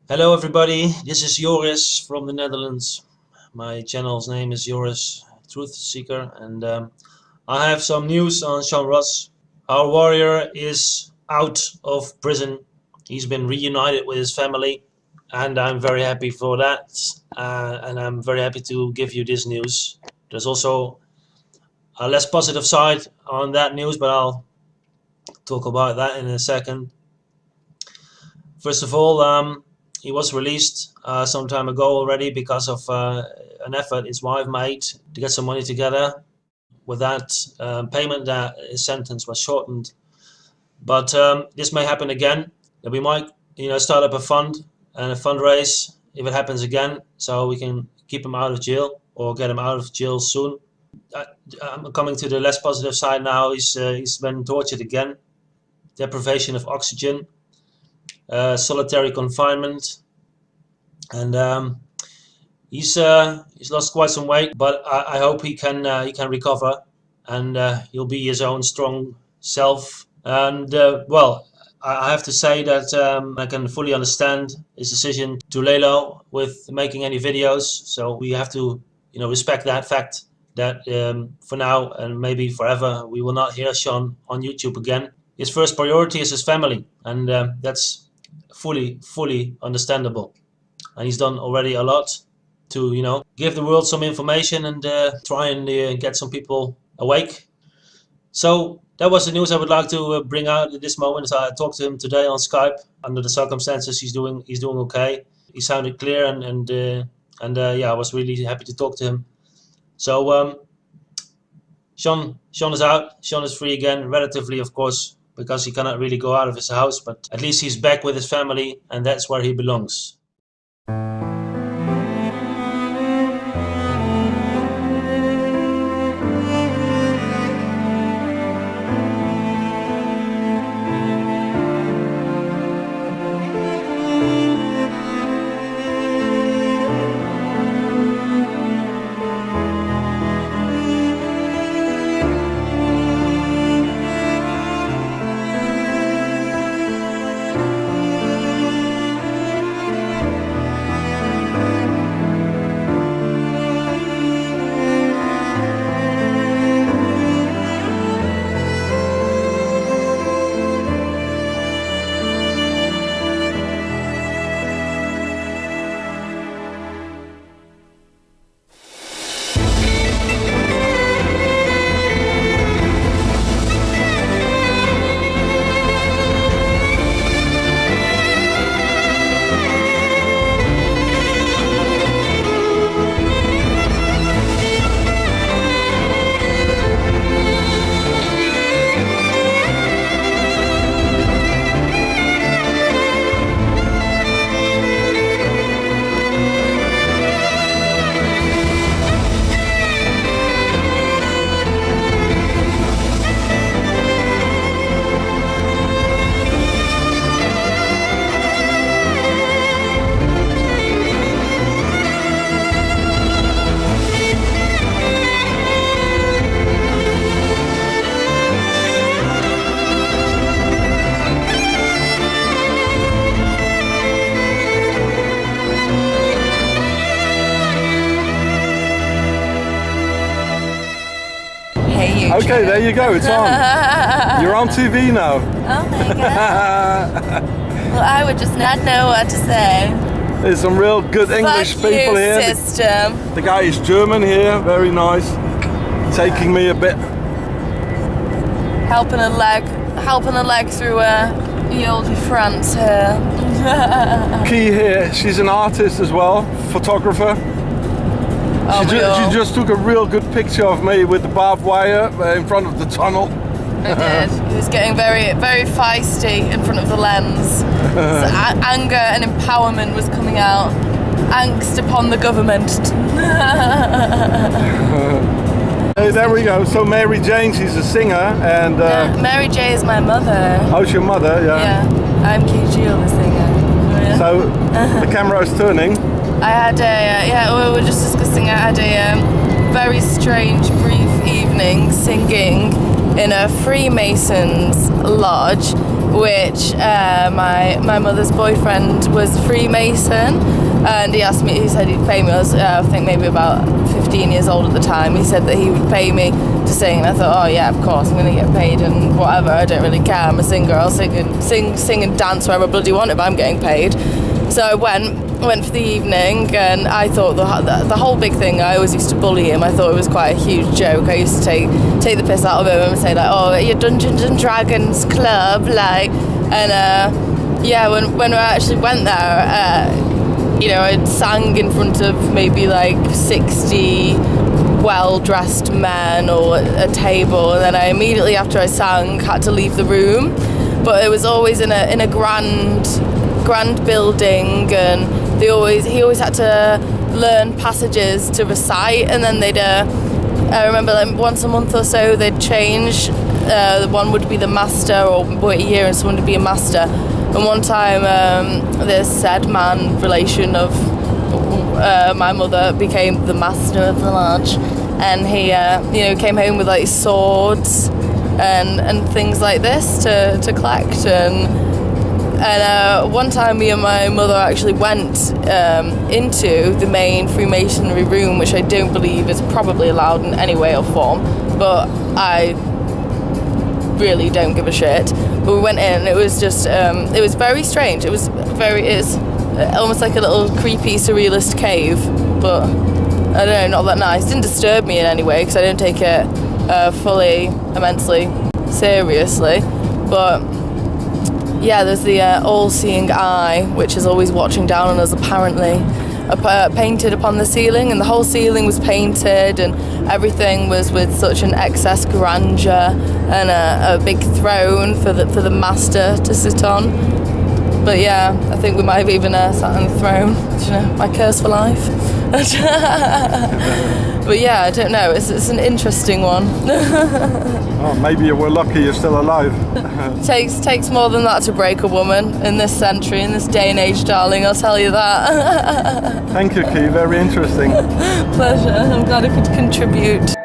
Hello everybody, this is Joris from the Netherlands. My channel's name is Joris Truth Seeker, and I have some news on Hross. Our warrior is out of prison. He's been reunited with his family, and I'm very happy for that. And I'm very happy to give you this news. There's also a less positive side on that news, but I'll talk about that in a second. First of all, he was released some time ago already because of an effort his wife made to get some money together. With that payment, that his sentence was shortened. But this may happen again. That we might, start up a fund and a fundraise if it happens again, so we can keep him out of jail or get him out of jail soon. I'm coming to the less positive side now. He's been tortured again, deprivation of oxygen, solitary confinement, and he's lost quite some weight. But I hope he can recover, and he'll be his own strong self. And well, I have to say that I can fully understand his decision to lay low with making any videos. So we have to, respect that fact that for now and maybe forever we will not hear Sean on YouTube again. His first priority is his family, and that's fully understandable. And he's done already a lot to, give the world some information and try and get some people awake. So that was the news I would like to bring out at this moment. I talked to him today on Skype. Under the circumstances, he's doing okay. He sounded clear, and yeah, I was really happy to talk to him. So Sean is out. Sean is free again, relatively, of course, because he cannot really go out of his house. But at least he's back with his family, and that's where he belongs. Okay, there you go, it's on. You're on TV now. Oh my god. Well, I would just not know what to say. There's some real good English Fuck people you, here. System. The guy is German here, very nice. Taking me a bit. Helping a leg through the old France here. Key here, she's an artist as well, photographer. Oh, She just took a real good picture of me with the barbed wire in front of the tunnel. I did. He was getting very, very feisty in front of the lens. So anger and empowerment was coming out. Angst upon the government. Hey, there we go. So Mary Jane, she's a singer, and Mary J is my mother. how's your mother? Yeah, I'm Key Jill, the singer. Yeah. So the camera is turning. I had we were just discussing, I had a very strange, brief evening singing in a Freemasons lodge which my mother's boyfriend was Freemason, and he asked me. He said he'd pay me. I was I think maybe about 15 years old at the time. He said that he would pay me to sing, and I thought, oh yeah, of course, I'm going to get paid and whatever. I don't really care. I'm a singer. I'll sing and dance wherever I bloody want if I'm getting paid. So I went for the evening, and I thought the whole big thing, I always used to bully him. I thought it was quite a huge joke. I used to take the piss out of him and say like, oh, your Dungeons and Dragons club, like, and yeah, when I actually went there, you know, I sang in front of maybe like 60 well-dressed men or a table, and then I immediately after I sang had to leave the room. But it was always in a grand building, and he always had to learn passages to recite, and then they'd I remember like once a month or so they'd change. One would be the master, or wait a year and someone would be a master. And one time this said man relation of my mother became the master of the lodge, and he you know, came home with like swords and things like this to collect. And one time me and my mother actually went into the main Freemasonry room, which I don't believe is probably allowed in any way or form, but I really don't give a shit. But we went in, and it was just it was very strange. It's almost like a little creepy surrealist cave, but I don't know, not that nice. It didn't disturb me in any way because I don't take it fully immensely seriously. But yeah, there's the all-seeing eye, which is always watching down on us, apparently, painted upon the ceiling, and the whole ceiling was painted, and everything was with such an excess grandeur, and a big throne for the master to sit on. But yeah, I think we might have even sat on the throne. You know, my curse for life. But yeah, I don't know. It's an interesting one. Oh, maybe you were lucky you're still alive. Takes more than that to break a woman in this century, in this day and age, darling. I'll tell you that. Thank you, Key. Very interesting. Pleasure. I'm glad I could contribute.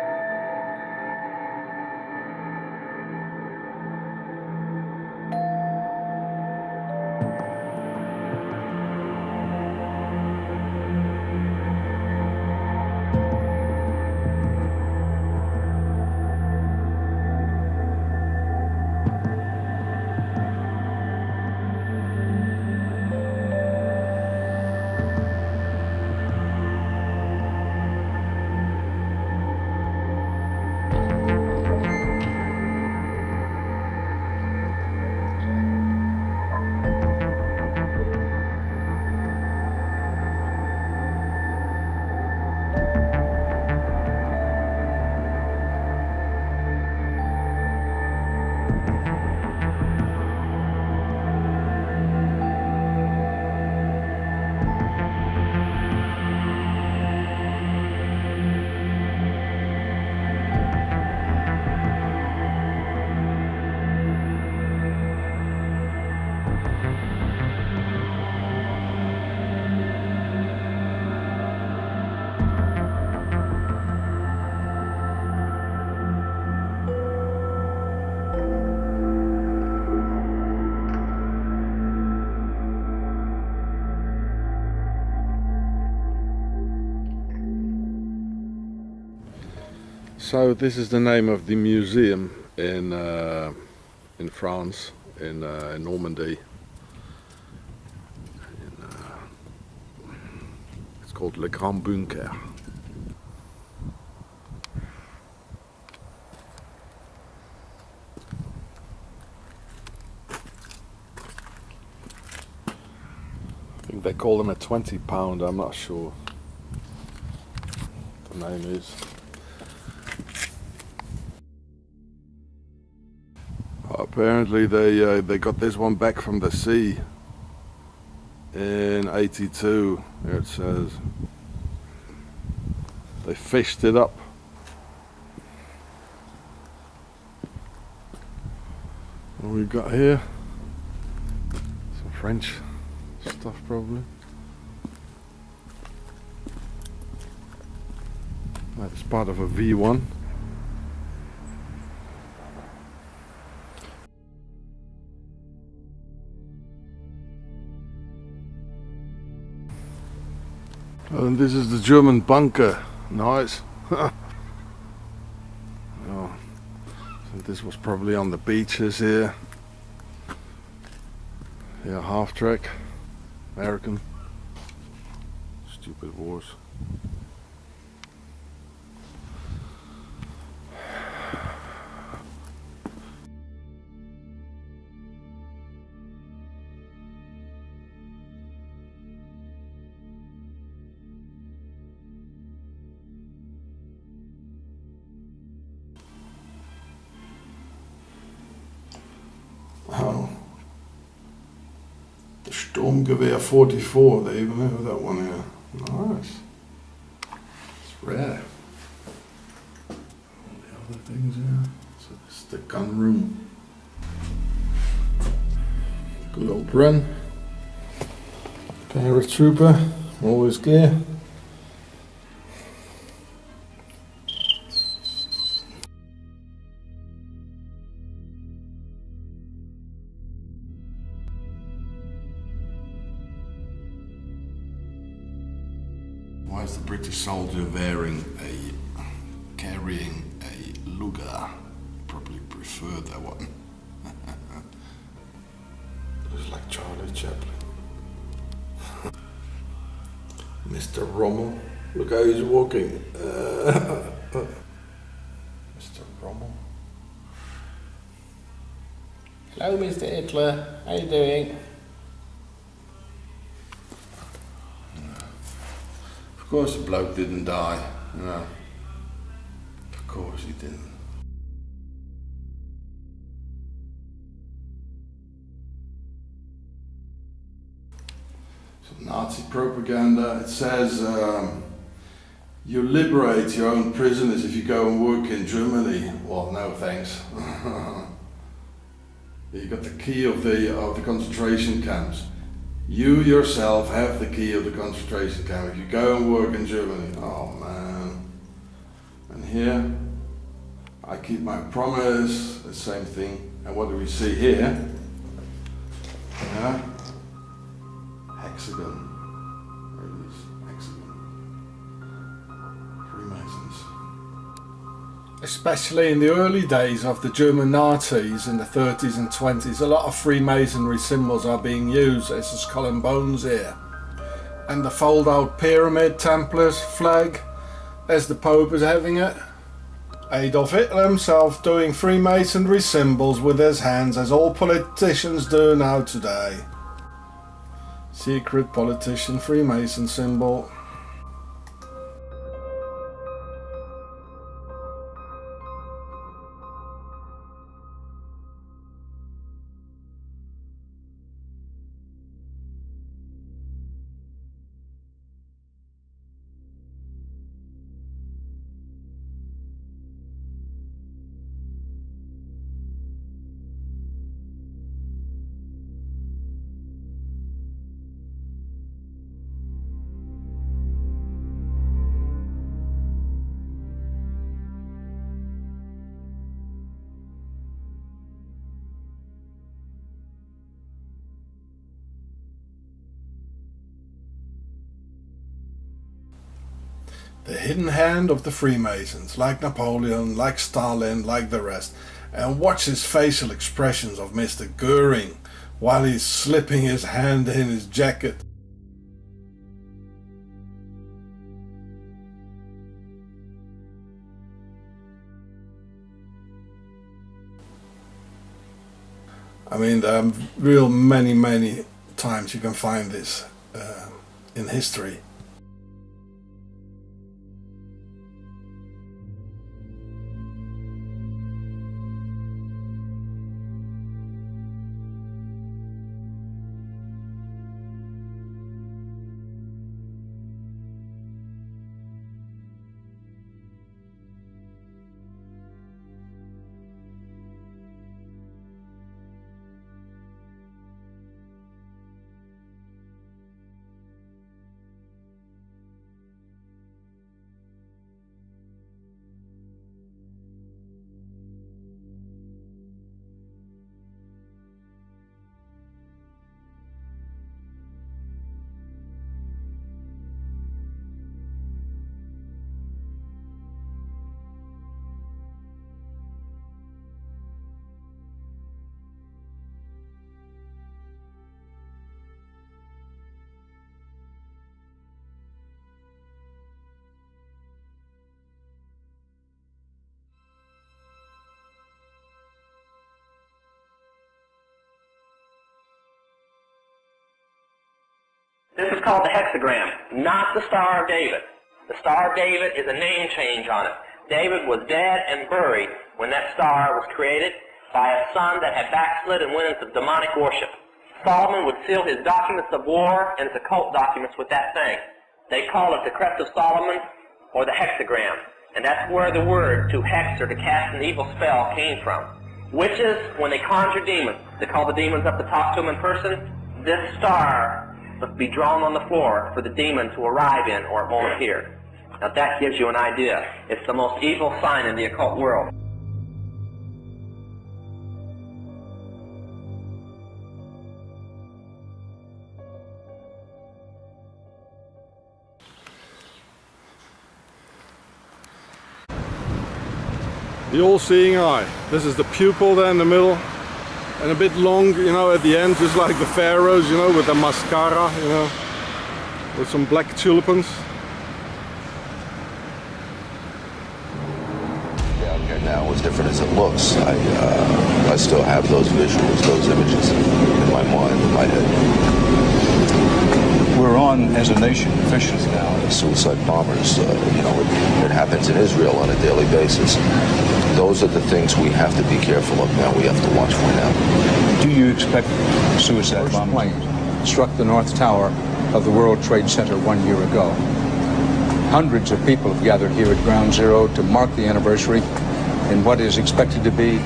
So this is the name of the museum in France, in Normandy. It's called Le Grand Bunker. I think they call them a 20-pound. I'm not sure what the name is. Apparently they got this one back from the sea in '82. Here it says they fished it up. What we got here? Some French stuff probably. That's part of a V1. And this is the German bunker. Nice. Oh, so this was probably on the beaches here. Yeah, half track. American. Stupid wars. Oh, the Sturmgewehr 44, they even have that one here. Nice. It's rare. All the other things here. So this is the gun room. Good old run. Paratrooper, always gear. Why is the British soldier carrying a Luger? Probably prefer that one. Looks like Charlie Chaplin. Mr. Rommel, look how he's walking. Mr. Rommel. Hello, Mr. Hitler. How you doing? Of course the bloke didn't die, you know. Of course he didn't. Some Nazi propaganda. It says you liberate your own prisoners if you go and work in Germany. Well, no thanks. You got the key of the concentration camps. You yourself have the key of the concentration camp. If you go and work in Germany, oh man. And here, I keep my promise, the same thing. And what do we see here? Yeah. Hexagon. There it is, hexagon. Freemasons. Especially in the early days of the German Nazis in the 30s and 20s, a lot of Freemasonry symbols are being used. There's the skull and bones here. And the fold-out pyramid Templars flag, as the Pope is having it. Adolf Hitler himself doing Freemasonry symbols with his hands, as all politicians do now today. Secret politician Freemason symbol. The hidden hand of the Freemasons, like Napoleon, like Stalin, like the rest. And watch his facial expressions of Mr. Goering while he's slipping his hand in his jacket. I mean, there are real many times you can find this in history. This is called the hexagram, not the Star of David. The Star of David is a name change on it. David was dead and buried when that star was created by a son that had backslid and went into demonic worship. Solomon would seal his documents of war and his occult documents with that thing. They call it the Crest of Solomon or the hexagram. And that's where the word to hex or to cast an evil spell came from. Witches, when they conjure demons, they call the demons up to talk to them in person. This star must be drawn on the floor for the demon to arrive in, or it won't appear. Now that gives you an idea. It's the most evil sign in the occult world. The all-seeing eye. This is the pupil there in the middle, and a bit long, you know, at the end, just like the pharaohs, you know, with the mascara, you know, with some black tulipans. Down here now, as different as it looks, I still have those visuals, those images in my mind, in my head. We're on, as a nation, officially now. Suicide bombers, you know, it happens in Israel on a daily basis. Those are the things we have to be careful of now, we have to watch for now. Do you expect suicide bombers? Plane struck the North Tower of the World Trade Center 1 year ago. Hundreds of people have gathered here at Ground Zero to mark the anniversary in what is expected to be,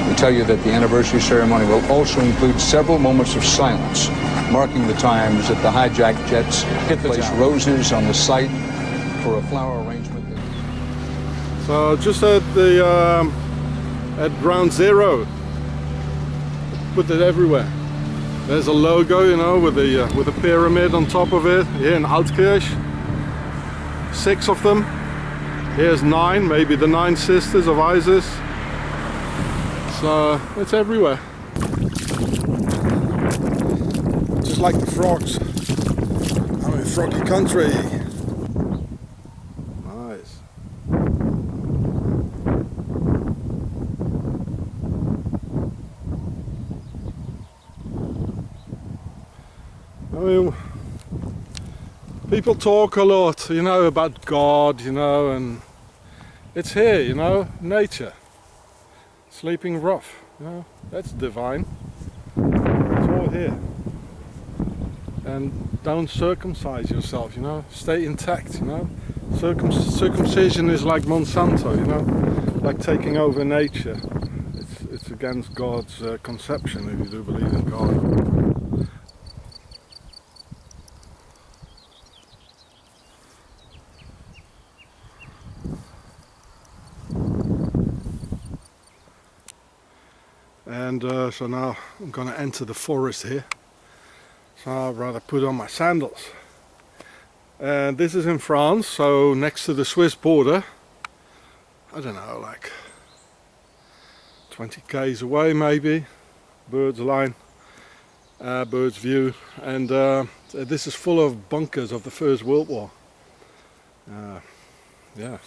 we tell you that the anniversary ceremony will also include several moments of silence, marking the times that the hijacked jets placed roses on the site for a flower arrangement. So just at the at Ground Zero, put it everywhere. There's a logo, you know, with a pyramid on top of it. Here in Altkirch, 6 of them. Here's 9, maybe the 9 sisters of Isis. So it's everywhere. Just like the frogs. I'm in froggy country. Nice. I mean, people talk a lot, you know, about God, you know, and it's here, you know, nature. Sleeping rough, you know, that's divine. It's all here. And don't circumcise yourself, you know, stay intact, you know. Circumcision is like Monsanto, you know, like taking over nature. It's against God's conception, if you do believe in God. And so now I'm going to enter the forest here. So I'd rather put on my sandals. And this is in France, so next to the Swiss border. I don't know, like 20 k's away maybe. Bird's line, bird's view. And this is full of bunkers of the First World War. Yeah.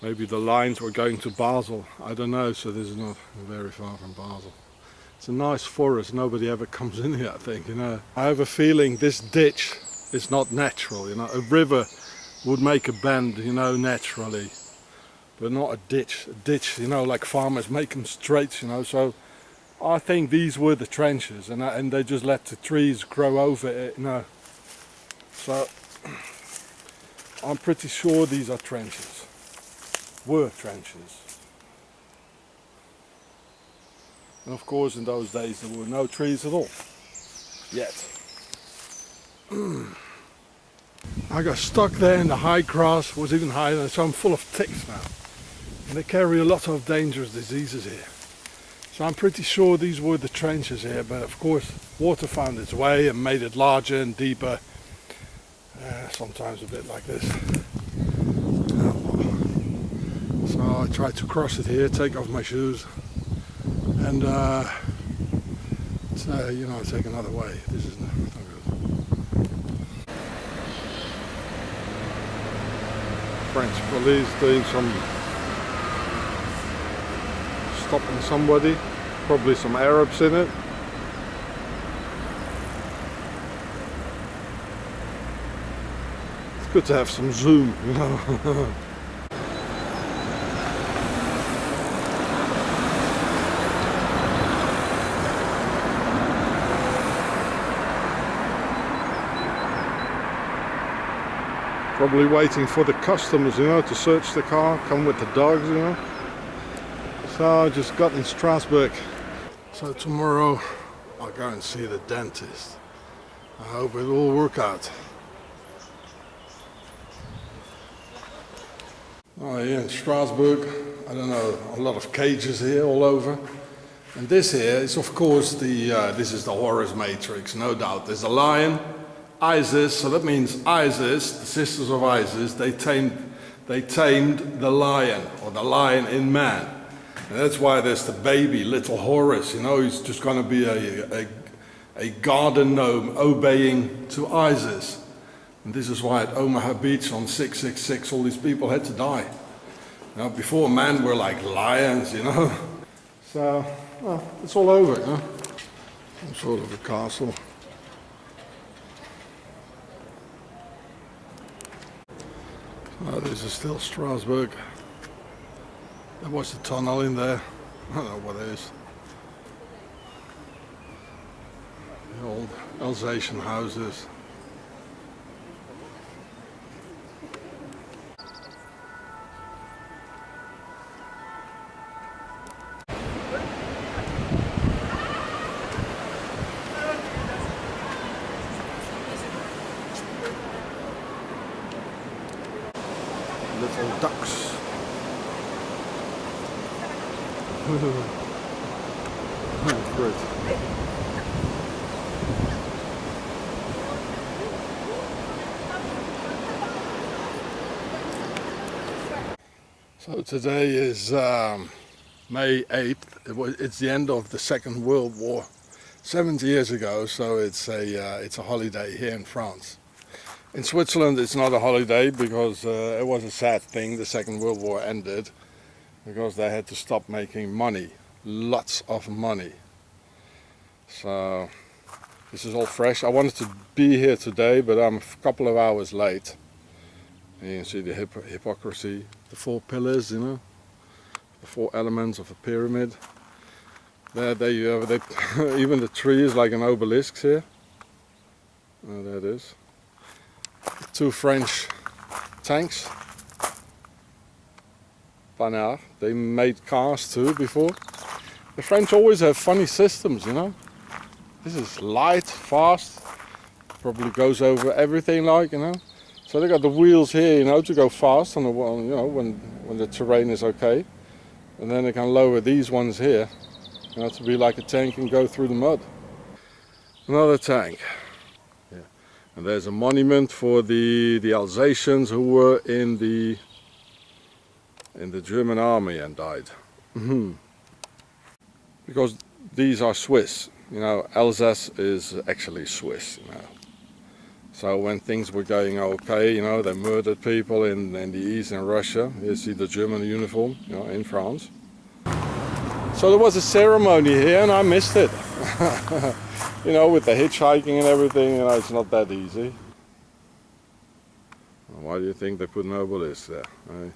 Maybe the lines were going to Basel, I don't know, so this is not very far from Basel. It's a nice forest, nobody ever comes in here, I think, you know. I have a feeling this ditch is not natural, you know. A river would make a bend, you know, naturally, but not a ditch. A ditch, you know, like farmers make them straight, you know, so I think these were the trenches, and they just let the trees grow over it, you know. So, I'm pretty sure these are trenches. Were trenches. And of course in those days there were no trees at all. Yet. I got stuck there in the high grass, was even higher, so I'm full of ticks now. And they carry a lot of dangerous diseases here. So I'm pretty sure these were the trenches here, but of course water found its way and made it larger and deeper. Sometimes a bit like this. So I tried to cross it here, take off my shoes, and you know, take another way. This is not good. French police doing some stopping somebody, probably some Arabs in it. good to have some zoom, you know. Probably waiting for the customers, you know, to search the car, come with the dogs, you know. So I just got in Strasbourg. So tomorrow I'll go and see the dentist. I hope it will work out. Oh, here in Strasbourg, I don't know, a lot of cages here all over. And this here is of course this is the Horus Matrix, no doubt. There's a lion, Isis, so that means Isis, the sisters of Isis, they tamed the lion, or the lion in man. And that's why there's the baby, little Horus, you know, he's just going to be a garden gnome obeying to Isis. And this is why at Omaha Beach on 666 all these people had to die. Now before men were like lions, you know. So, well, it's all over, you know. Some sort of a castle. Oh, this is still Strasbourg. There was a tunnel in there. I don't know what it is. The old Alsatian houses. Little ducks. Great. So today is May 8th. It's the end of the Second World War. 70 years ago, so it's a holiday here in France. In Switzerland it's not a holiday because it was a sad thing. The Second World War ended because they had to stop making money, lots of money. So this is all fresh. I wanted to be here today, but I'm a couple of hours late. And you can see the hypocrisy, the four pillars, you know, the four elements of a pyramid. There you have it. Even the tree is like an obelisk here. Oh, there it is. Two French tanks. Panhard. They made cars too before. The French always have funny systems, you know. This is light, fast, probably goes over everything, like, you know. So they got the wheels here, you know, to go fast on the, you know, when the terrain is okay. And then they can lower these ones here, you know, to be like a tank and go through the mud. Another tank. Yeah. And there's a monument for the Alsatians who were in the German army and died. Because these are Swiss, you know, Alsace is actually Swiss, you know. So when things were going okay, you know, they murdered people in the east in Russia. You see the German uniform, you know, in France. So there was a ceremony here and I missed it. You know, with the hitchhiking and everything, you know, it's not that easy. Why do you think they put an obelisk there? Eh?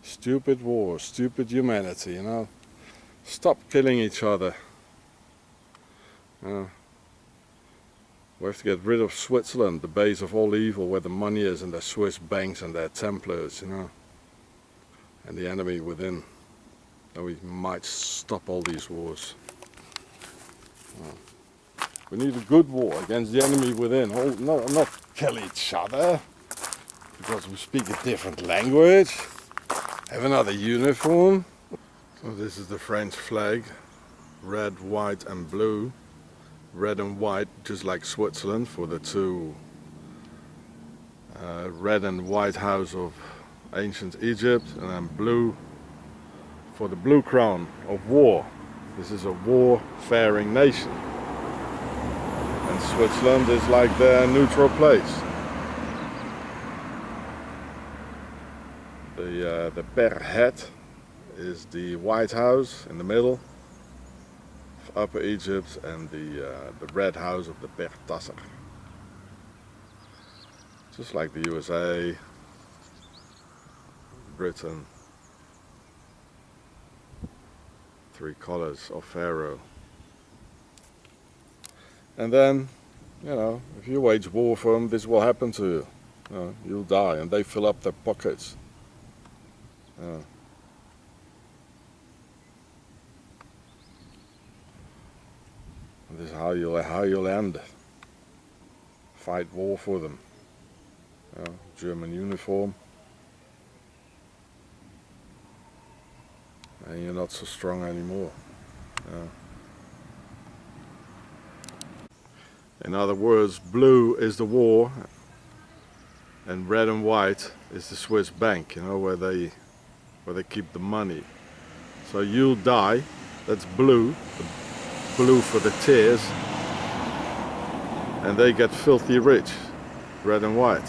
Stupid war, stupid humanity, you know. Stop killing each other. We have to get rid of Switzerland, the base of all evil, where the money is, and their Swiss banks and their Templars, you know. And the enemy within. Then we might stop all these wars. We need a good war against the enemy within. Not kill each other because we speak a different language. Have another uniform. So this is the French flag, red, white and blue. Red and white, just like Switzerland, for the two red and white house of ancient Egypt, and then blue for the blue crown of war. This is a war-faring nation. And Switzerland is like their neutral place. The Berghet is the White House in the middle of Upper Egypt, and the red house of the Bergtasser. just like the USA, Britain. 3 colors of Pharaoh. And then, you know, if you wage war for them, this will happen to you. You'll die, and they fill up their pockets. This is how you'll end. Fight war for them. German uniform. And you're not so strong anymore. In other words, blue is the war, and red and white is the Swiss bank, you know, where they keep the money. So you'll die, that's blue, blue for the tears, and they get filthy rich, red and white.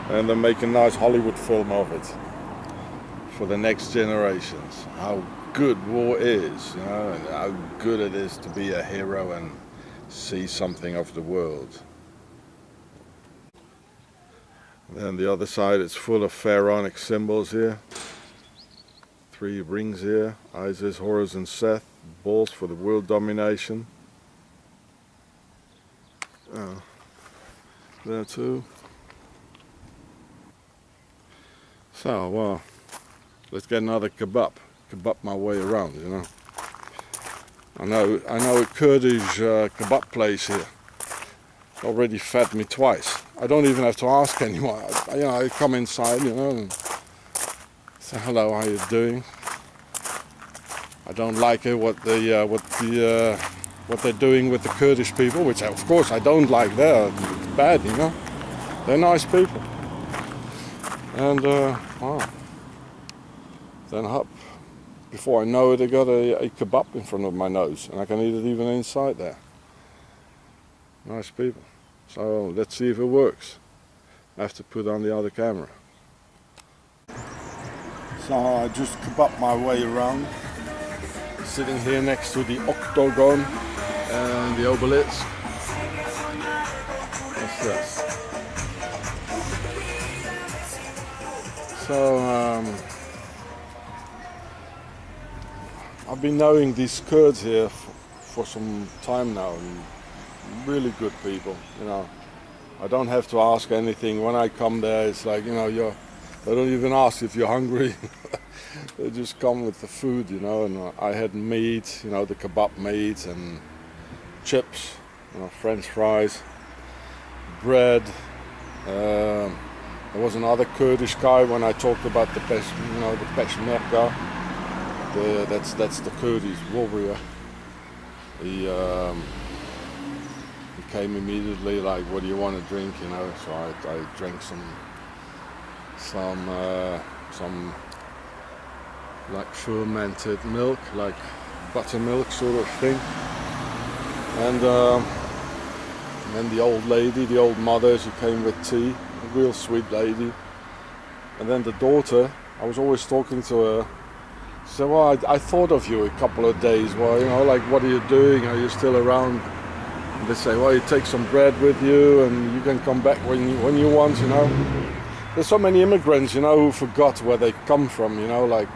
And they make a nice Hollywood film of it for the next generations. How good war is, you know, and how good it is to be a hero and see something of the world. Then the other side, it's full of pharaonic symbols here. 3 rings here, Isis, Horus and Seth, balls for the world domination. There too. So, well, let's get another kebab my way around, you know. I know a Kurdish kebab place here. Already fed me twice. I don't even have to ask anyone. I come inside, you know, and say hello, how you doing? I don't like it what they're doing with the Kurdish people, which of course I don't like. They're bad, you know. They're nice people. And then up, before I know it, I got a kebab in front of my nose, and I can eat it even inside there. Nice people. So let's see if it works. I have to put on the other camera. So I just kebab my way around, sitting here next to the octagon and the obelisk. What's this? So I've been knowing these Kurds here for some time now, and really good people, you know. I don't have to ask anything. When I come there, it's like, you know, they don't even ask if you're hungry. They just come with the food, you know. And I had meat, you know, the kebab meat and chips, you know, French fries, bread. There was another Kurdish guy when I talked about the Peshmerga. That's the Kurdish warrior. He came immediately like, what do you want to drink, you know? So I drank some like fermented milk, like buttermilk sort of thing. And then the old lady, the old mother, she came with tea, a real sweet lady. And then the daughter, I was always talking to her. She said, well, I thought of you a couple of days. Well, you know, like, what are you doing? Are you still around? And they say, well, you take some bread with you and you can come back when you want, you know. There's so many immigrants, you know, who forgot where they come from, you know, like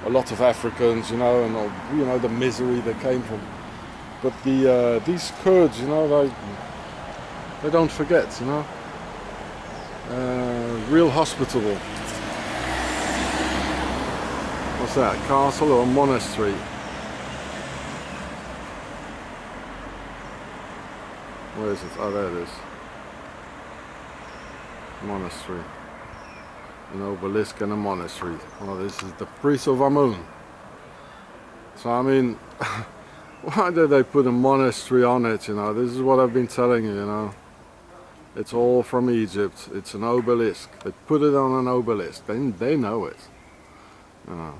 a lot of Africans, you know, and, you know, the misery they came from. But these Kurds, you know, they don't forget, you know. Real hospitable. What's that, a castle or a monastery? Where is it? Oh, there it is. Monastery. An obelisk and a monastery. Oh, this is the priest of Amun. So, I mean, why did they put a monastery on it, you know? This is what I've been telling you, you know. It's all from Egypt. It's an obelisk. They put it on an obelisk. They know it. You know.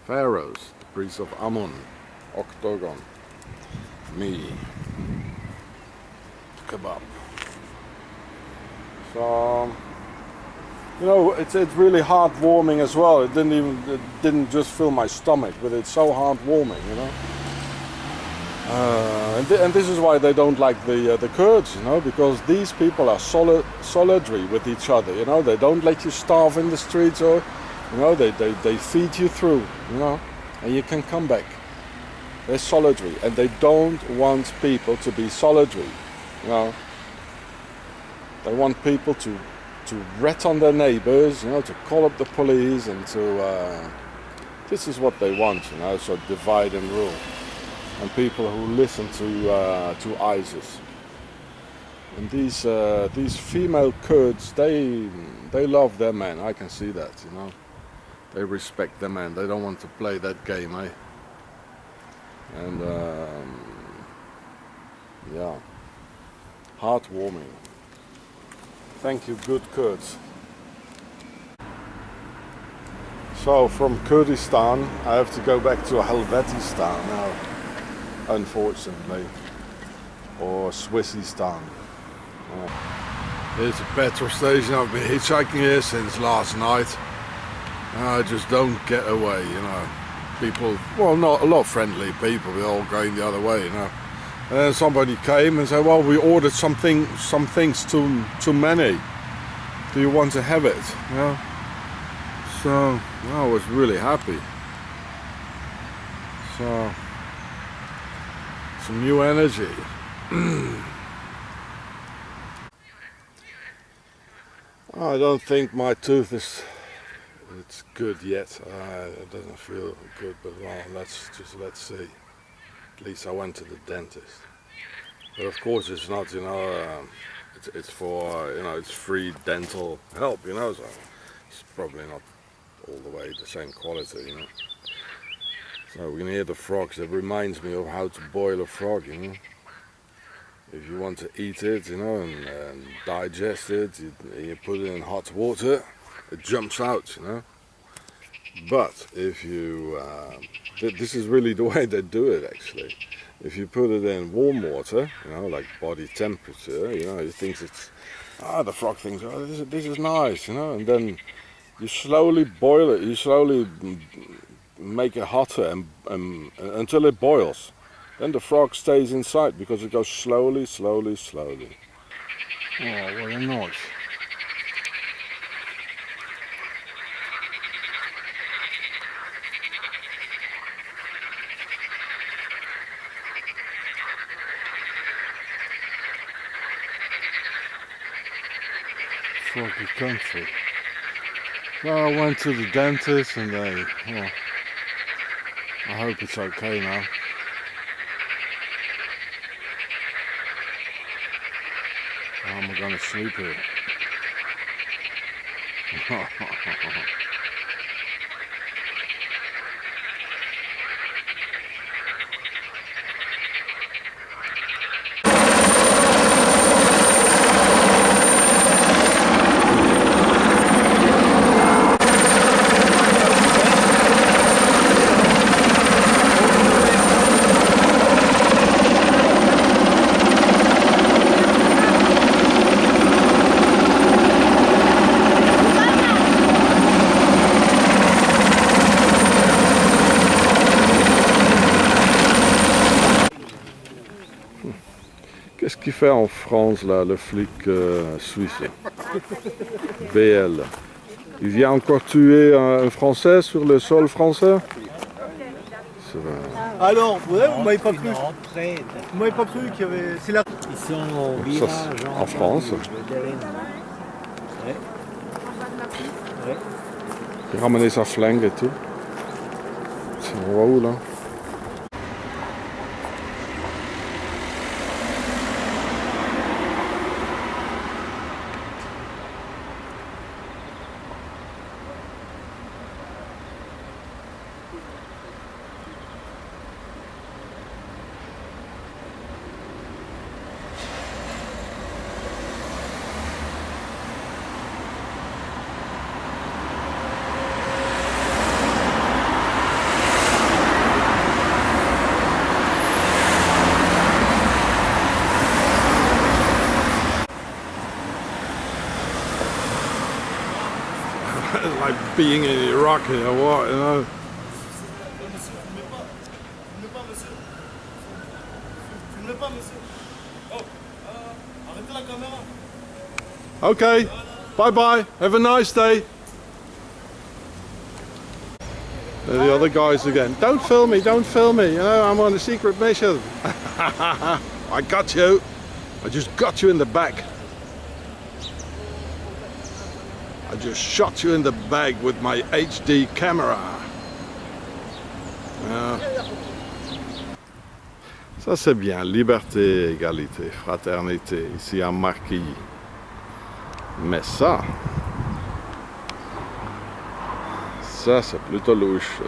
Pharaohs, the priest of Amun, octagon, me, kebab. So, you know, it's really heartwarming as well. It didn't just fill my stomach, but it's so heartwarming, you know. And this is why they don't like the Kurds, you know, because these people are solidary with each other, you know. They don't let you starve in the streets, or, you know, they feed you through, you know, and you can come back. They're solidary, and they don't want people to be solidary, you know. They want people to rat on their neighbors, you know, to call up the police, and to this is what they want, you know, so divide and rule. And people who listen to ISIS. And these female Kurds, they love their men. I can see that, you know. They respect their men. They don't want to play that game, eh? And yeah, heartwarming. Thank you, good Kurds. So from Kurdistan, I have to go back to Helvetistan now, unfortunately, or Swissistan. Here's a petrol station. I've been hitchhiking here since last night. I just don't get away, you know. People, well, not a lot of friendly people, we're all going the other way, you know. And then somebody came and said, well, we ordered some things too many. Do you want to have it? You know? So I was really happy. So some new energy. I don't think my tooth it's good yet. It doesn't feel good, but well, let's see. At least I went to the dentist. But of course, it's not, you know. It's for, you know, it's free dental help, you know. So it's probably not all the way the same quality, you know. So we can hear the frogs. It reminds me of how to boil a frog, you know. If you want to eat it, you know, and digest it, you put it in hot water, it jumps out, you know. But if you, this is really the way they do it, actually. If you put it in warm water, you know, like body temperature, you know, you think it's, the frog thinks, oh, this is nice, you know, and then you slowly boil it, you slowly make it hotter and until it boils. Then the frog stays inside because it goes slowly, slowly, slowly. Oh, what a noise. Froggy country. Well, I went to the dentist and well, I hope it's okay now. How am I going to sleep here? Qu'est-ce qu'il fait en France, là, le flic suisse BL? Il vient encore tuer un Français sur le sol français? Alors, ouais, vous m'avez pas cru. Vous m'avez pas cru qu'il y avait... C'est la... Ils sont au virage en France. Ouais. Ouais. Il ramenait sa flingue et tout. On va où là? It's like being in Iraq here, what, you know? Okay, bye bye, have a nice day. There are the other guys again. Don't film me, you know, I'm on a secret mission. I got you. I just got you in the back. I just shot you in the back with my HD camera. Ça c'est bien, liberté, égalité, fraternité, ici à Marquis. Mais ça c'est plutôt louche.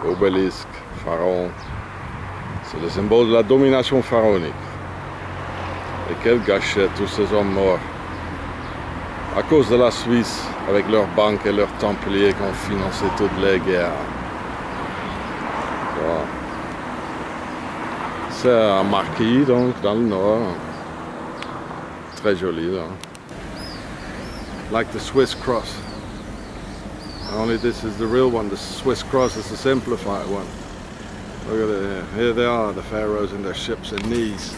Obélisque, pharaon, c'est le symbole de la domination pharaonique. Et quelle gâchette, tous ces hommes morts. À cause de la Suisse, avec leurs banques et leurs templiers qui ont financé toutes les guerres. Voilà. C'est un marquis, donc, dans le nord. Très joli, là. Like the Swiss cross. Only this is the real one. The Swiss cross is the simplified one. Look at it here. Here they are, the pharaohs in their ships and knees.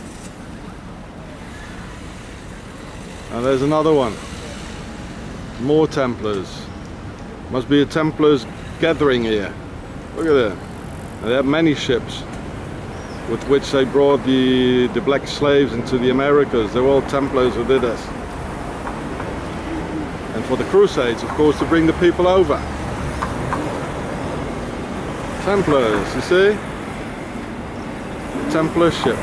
And there's another one. More Templars. Must be a Templars gathering here. Look at that. And they have many ships with which they brought the black slaves into the Americas. They're all Templars who did this. And for the Crusades, of course, to bring the people over. Templars, you see? The Templar ship.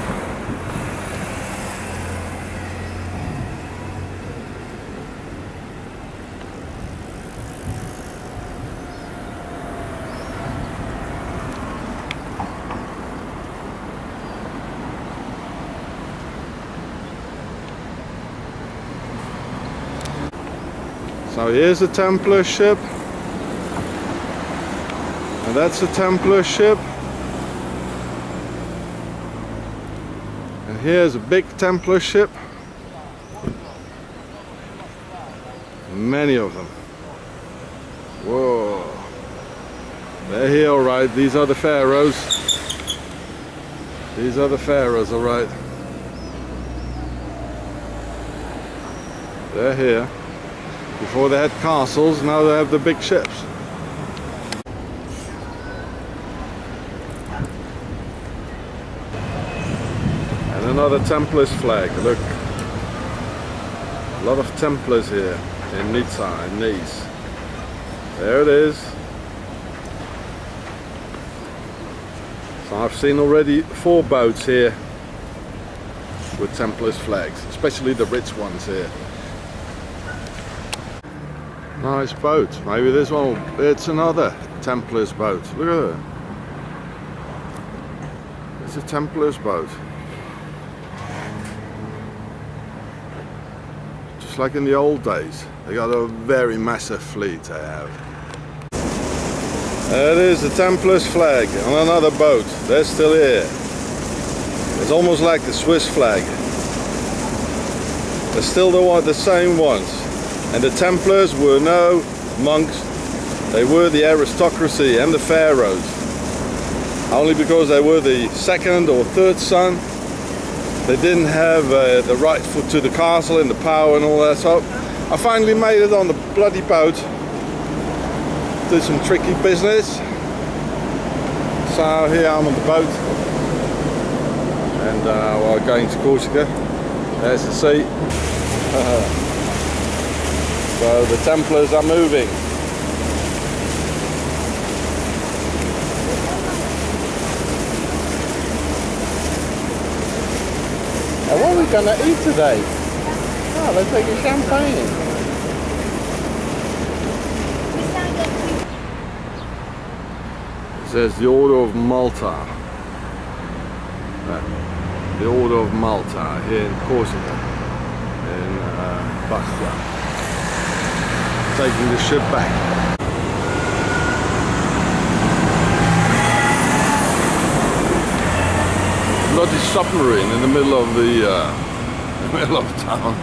So here's a Templar ship, and that's a Templar ship, and here's a big Templar ship, many of them. Whoa, they're here all right. These are the pharaohs. These are the pharaohs, all right. They're here. Before they had castles, now they have the big ships. And another Templars flag, look. A lot of Templars here in Nizza and Nice. There it is. So I've seen already 4 boats here with Templars flags, especially the rich ones here. Nice boat. Maybe this one, it's another Templars boat. Look at that. It's a Templars boat. Just like in the old days. They got a very massive fleet they have. There it is, the Templars flag on another boat. They're still here. It's almost like the Swiss flag. They're still the same ones. And the Templars were no monks, they were the aristocracy and the pharaohs. Only because they were the second or third son, they didn't have the right to the castle and the power and all that. So I finally made it on the bloody boat. Did some tricky business. So here I'm on the boat. And we're going to Corsica. There's the sea. So the Templars are moving. Now what are we going to eat today? Oh, let's take a champagne. It says the Order of Malta. The Order of Malta here in Corsica, in Bastia. Taking the ship back. Bloody submarine in the middle of the middle of town.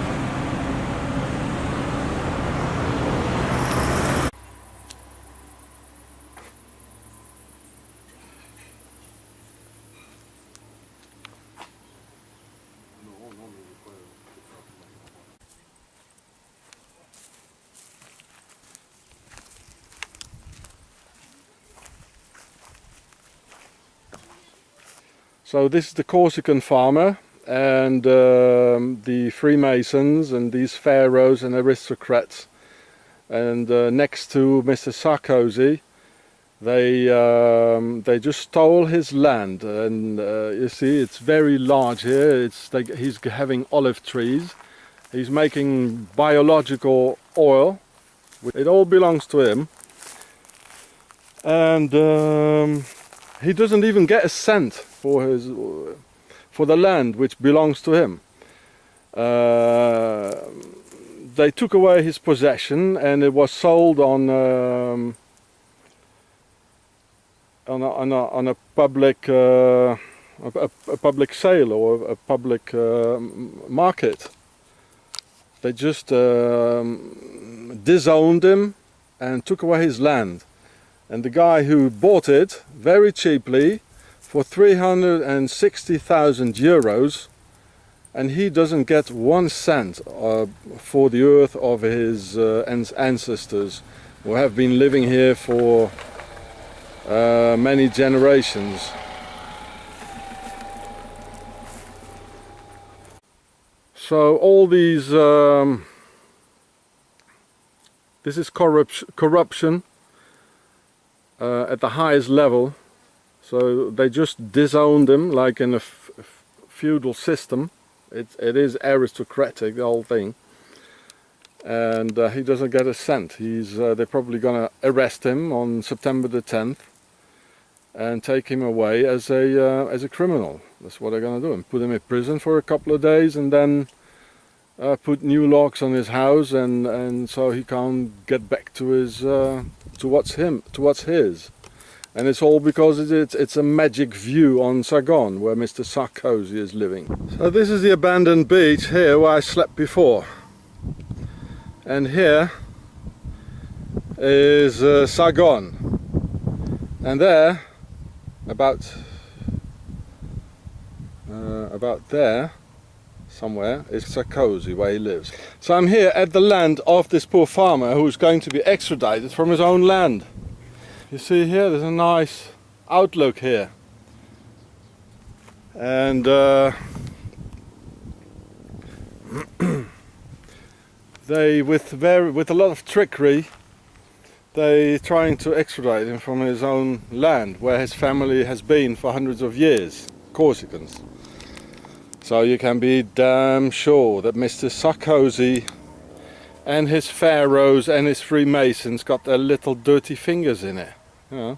So this is the Corsican farmer, and the Freemasons and these pharaohs and aristocrats. And next to Mr. Sarkozy, they just stole his land, and you see it's very large here. It's like he's having olive trees. He's making biological oil. It all belongs to him, and he doesn't even get a cent for the land which belongs to him. They took away his possession, and it was sold on a public a public sale or a public market. They just disowned him and took away his land. And the guy who bought it very cheaply for 360,000 euros, and he doesn't get 1 cent for the earth of his ancestors who have been living here for many generations. So all these, this is corruption at the highest level. So they just disowned him like in a feudal system. It is aristocratic, the whole thing. And he doesn't get a cent. They're probably gonna arrest him on September the 10th and take him away as a criminal. That's what they're gonna do, and put him in prison for a couple of days, and then put new locks on his house, and so he can't get back to his to what's his. And it's all because it's a magic view on Sargon, where Mr. Sarkozy is living. So this is the abandoned beach here where I slept before. And here is Sargon. And there, about there somewhere, is Sarkozy, where he lives. So I'm here at the land of this poor farmer who's going to be extradited from his own land. You see here, there's a nice outlook here. And they, with a lot of trickery, they trying to extradite him from his own land, where his family has been for hundreds of years, Corsicans. So you can be damn sure that Mr. Sarkozy and his pharaohs and his Freemasons got their little dirty fingers in it, you know.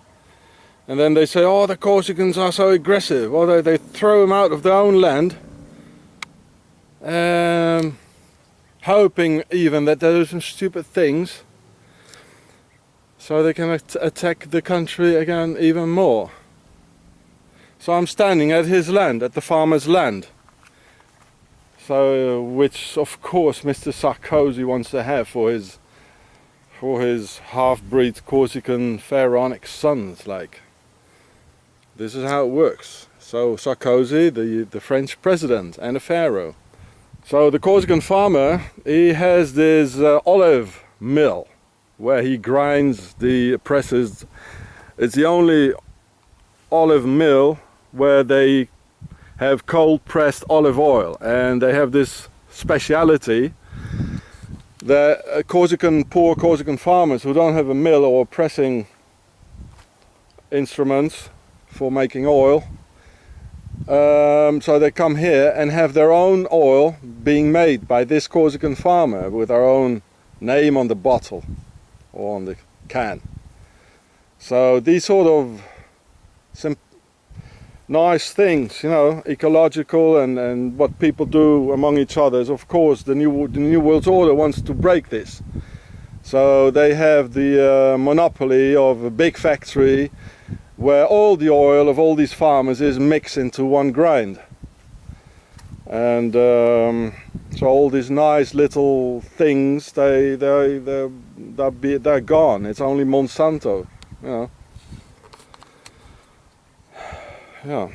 And then they say, oh, the Corsicans are so aggressive. Or they throw them out of their own land, hoping even that they do some stupid things so they can attack the country again even more. So I'm standing at his land, at the farmer's land. So, which of course Mr. Sarkozy wants to have for his half-breed Corsican pharaonic sons. Like, this is how it works. So Sarkozy, the French president, and a pharaoh. So the Corsican farmer, he has this olive mill where he grinds the presses. It's the only olive mill where they have cold pressed olive oil, and they have this speciality that poor Corsican farmers who don't have a mill or pressing instruments for making oil, so they come here and have their own oil being made by this Corsican farmer with our own name on the bottle or on the can. So these sort of nice things, you know, ecological and what people do among each other is, of course, the New World Order wants to break this. So they have the monopoly of a big factory where all the oil of all these farmers is mixed into one grind. And so all these nice little things, they're gone. It's only Monsanto, you know. Yeah,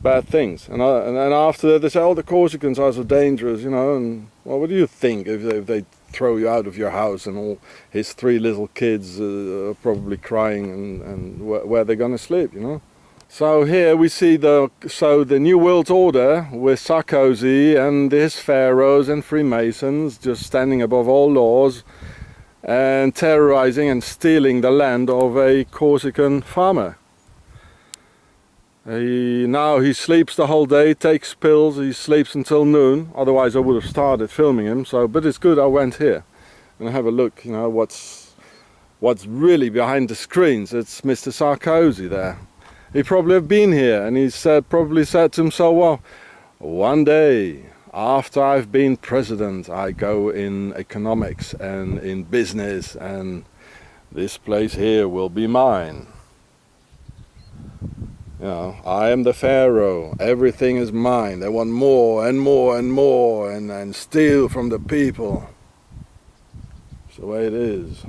bad things. And after that they say, oh, the Corsicans are so dangerous, you know. And well, what do you think if they throw you out of your house and all his 3 little kids are probably crying and where they're gonna sleep, you know? So here we see the New World Order with Sarkozy and his pharaohs and Freemasons just standing above all laws and terrorizing and stealing the land of a Corsican farmer. Now he sleeps the whole day, takes pills, he sleeps until noon, otherwise I would have started filming him. But it's good I went here and have a look, you know, what's really behind the screens. It's Mr. Sarkozy there. He probably have been here and he probably said to himself, well, one day after I've been president I go in economics and in business and this place here will be mine. You know, I am the Pharaoh, everything is mine. They want more and more and more and steal from the people. It's the way it is.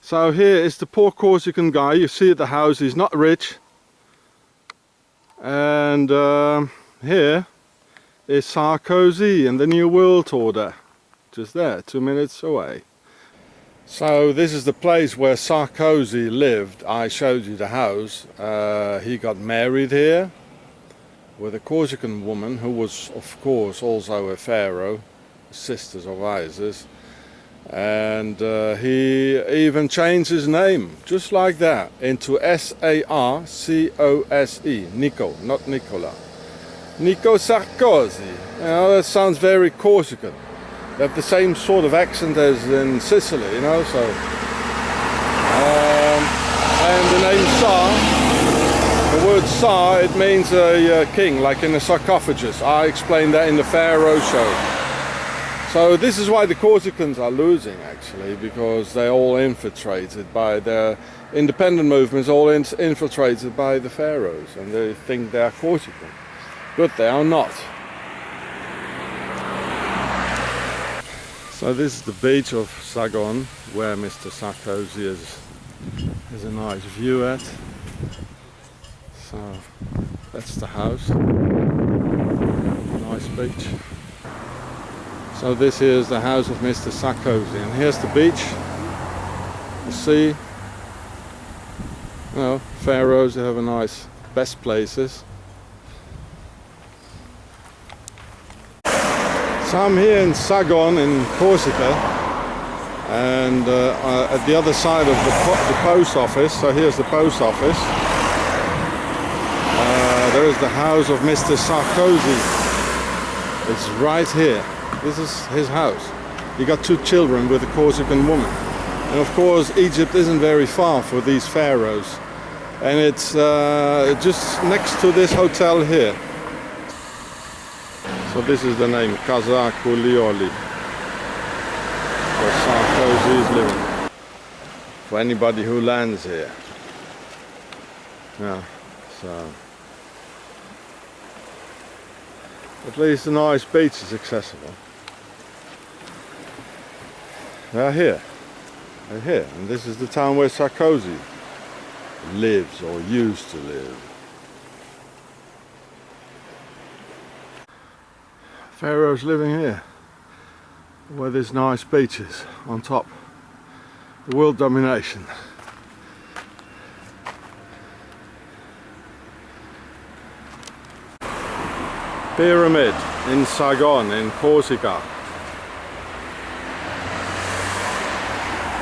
So here is the poor Corsican guy. You see at the house, he's not rich. And here is Sarkozy and the New World Order. Just there, 2 minutes away. So this is the place where Sarkozy lived. I showed you the house. He got married here with a Corsican woman who was of course also a pharaoh, sisters of Isis. And he even changed his name, just like that, into S-A-R-C-O-S-E, Nico, not Nicola. Nico Sarkozy. You know, that sounds very Corsican. They have the same sort of accent as in Sicily, you know, so. And the name Tsar, the word Tsar, it means a king, like in a sarcophagus. I explained that in the Pharaoh show. So this is why the Corsicans are losing, actually, because they're all infiltrated by their independent movements, all infiltrated by the pharaohs, and they think they are Corsican. But they are not. So this is the beach of Sagon, where Mr. Sarkozy is a nice view at. So that's the house. Nice beach. So this is the house of Mr. Sarkozy, and here's the beach. You see, you know, pharaohs, they have a nice, best places. So I'm here in Sagon in Corsica, and at the other side of the post office, so here's the post office, there is the house of Mr. Sarkozy. It's right here. This is his house. He got 2 children with a Corsican woman. And of course Egypt isn't very far for these pharaohs, and it's just next to this hotel here. So this is the name, Casa Culioli, where Sarkozy is living. For anybody who lands here. Yeah, so at least a nice beach is accessible. They're here. They're here. And this is the town where Sarkozy lives or used to live. Pharaoh's living here, where there's nice beaches on top. The world domination. Pyramid in Sagon in Corsica.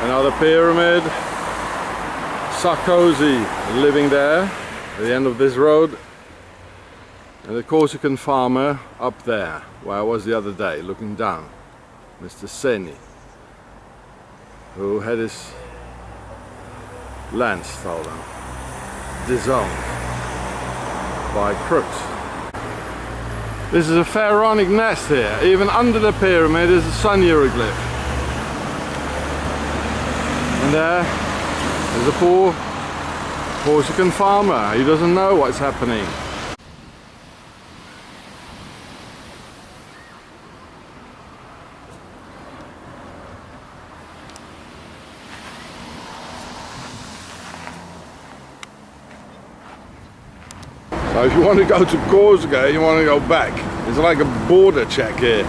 Another pyramid. Sarkozy living there at the end of this road. And the Corsican farmer up there, where I was the other day, looking down. Mr. Seni, who had his land stolen, disowned by crooks. This is a pharaonic nest here. Even under the pyramid is a sun hieroglyph. And there is a poor Corsican farmer. He doesn't know what's happening. So if you want to go to Corsica, you want to go back. It's like a border check here.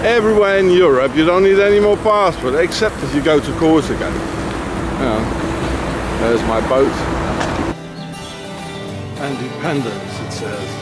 Everywhere in Europe you don't need any more passport, except if you go to Corsica. You know, there's my boat. and dependence, it says.